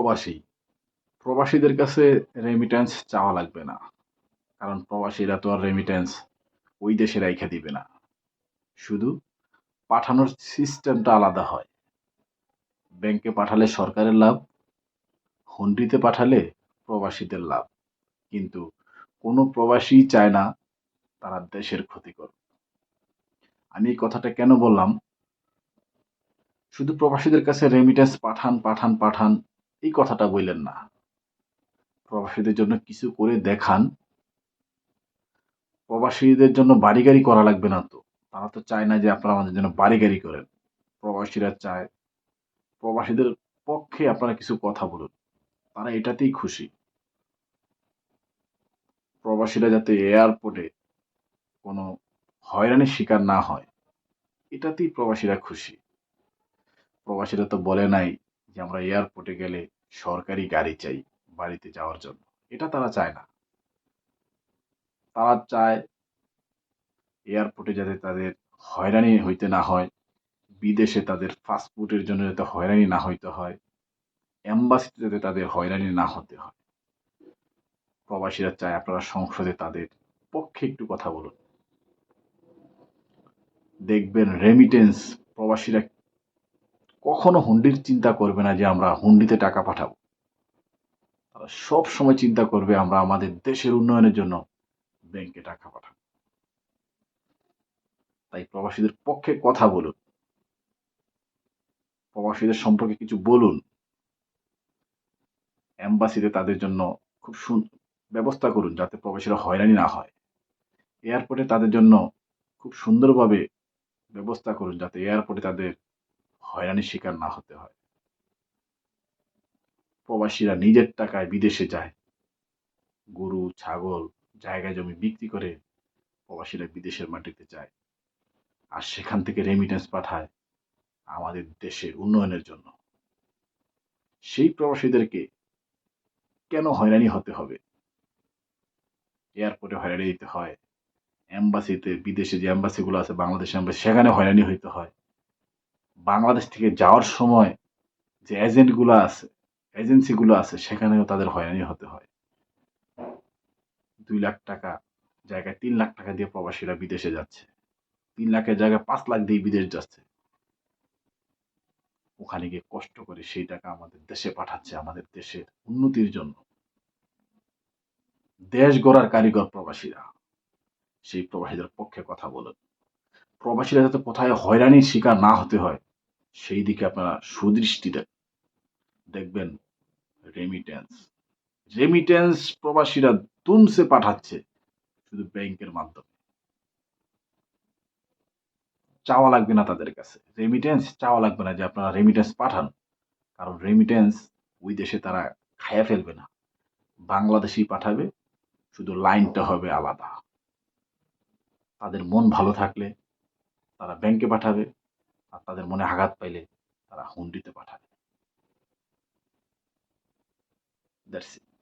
প্রবাসী প্রবাসীদের কাছে রেমিট্যান্স চাওয়া লাগবে না। কারণ প্রবাসীরা তো আর রেমিট্যান্স ওই দেশে রাইখা দিবে না। শুধু পাঠানোর সিস্টেমটা আলাদা হয়। ব্যাংকে পাঠালে সরকারের লাভ, হুন্ডিতে পাঠালে প্রবাসীদের লাভ। কিন্তু কোনো প্রবাসীই চায় না তারা দেশের ক্ষতি করুক। আমি এই কথাটা কেন বললাম? শুধু প্রবাসীদের কাছে রেমিট্যান্স পাঠান, পাঠান, পাঠান এই কথাটা বইলেন না। প্রবাসীদের জন্য কিছু করে দেখান। প্রবাসীদের জন্য বাড়ি-গাড়ি করা লাগবে না তো। তারা তো চায় না যে আপনারা আমাদের জন্য বাড়ি-গাড়ি করেন। প্রবাসীরা চায় প্রবাসীদের পক্ষে আপনারা কিছু কথা বলুন। তারা এটাতেই খুশি। প্রবাসীরা যাতে এয়ারপোর্টে কোনো হয়রানির শিকার না হয়, এটাতেই প্রবাসীরা খুশি। প্রবাসীরা তো বলে নাই যে আমরা এয়ারপোর্টে গেলে সরকারি গাড়ি চাই বাড়িতে যাওয়ার জন্য। এটা তারা চায় না। তারা চায় এয়ারপোর্টে যাতে তাদের হয়রানি হইতে না হয়, বিদেশে তাদের পাসপোর্টের জন্য যাতে হয়রানি না হইতে হয়, এম্বাসিতে যাতে তাদের হয়রানি না হতে হয়। প্রবাসীরা চায় আপনারা সংসদে তাদের পক্ষে একটু কথা বলুন। দেখবেন রেমিটেন্স প্রবাসীরা কখনো হুন্ডির চিন্তা করবে না যে আমরা হুন্ডিতে টাকা পাঠাবো। তারা সব সময় চিন্তা করবে আমরা আমাদের দেশের উন্নয়নের জন্য ব্যাংকে টাকা পাঠাবো। তাই প্রবাসীদের পক্ষে কথা বলুন। প্রবাসীদের সম্পর্কে কিছু বলুন। এম্বাসিতে তাদের জন্য খুব ব্যবস্থা করুন যাতে প্রবাসীরা হয়রানি না হয়। এয়ারপোর্টে তাদের জন্য খুব সুন্দরভাবে ব্যবস্থা করুন যাতে এয়ারপোর্টে তাদের হয়রানির শিকার না হতে হয়। প্রবাসীরা নিজের টাকায় বিদেশে যায়। গরু, ছাগল, জায়গা জমি বিক্রি করে প্রবাসীরা বিদেশের মাটিতে যায়। আর সেখান থেকে রেমিটেন্স পাঠায় আমাদের দেশের উন্নয়নের জন্য। সেই প্রবাসীদেরকে কেন হয়রানি হতে হবে? এয়ারপোর্টে হয়রানি দিতে হয়। এম্বাসিতে বিদেশে যে এম্বাসিগুলো আছে বাংলাদেশ এম্বাসি সেখানে হয়রানি হইতে হয়। বাংলাদেশ থেকে যাওয়ার সময় যে এজেন্টগুলো আছে, এজেন্সিগুলো আছে সেখানেও তাদের হয়রানি হতে হয়। ২ লাখ টাকা জায়গায় ৩ লাখ টাকা দিয়ে প্রবাসীরা বিদেশে যাচ্ছে। ৩ লাখের জায়গায় ৫ লাখ দিয়ে বিদেশ যাচ্ছে। ওখানে গিয়ে কষ্ট করে সেই টাকা আমাদের দেশে পাঠাচ্ছে আমাদের দেশের উন্নতির জন্য। দেশ গড়ার কারিগর প্রবাসীরা। সেই প্রবাসীদের পক্ষে কথা বলুন। প্রবাসীরা যাতে কোথায় হয়রানির শিকার না হতে হয় সেই দিকে আপনারা সুদৃষ্টি দেন। দেখবেন রেমিট্যান্স রেমিট্যান্স প্রবাসীরা দুমসে পাঠাচ্ছে শুধু ব্যাংকের মাধ্যমে। চাওয়া লাগবে না তাদের কাছে। রেমিট্যান্স চাওয়া লাগবে না যে আপনারা রেমিট্যান্স পাঠান। কারণ রেমিট্যান্স ওই দেশে তারা খাইয়া ফেলবে না। বাংলাদেশেই পাঠাবে, শুধু লাইনটা হবে আলাদা। তাদের মন ভালো থাকলে তারা ব্যাংকে পাঠাবে, আর তাদের মনে আঘাত পাইলে তারা হুন্ডিতে পাঠাবে। That's it.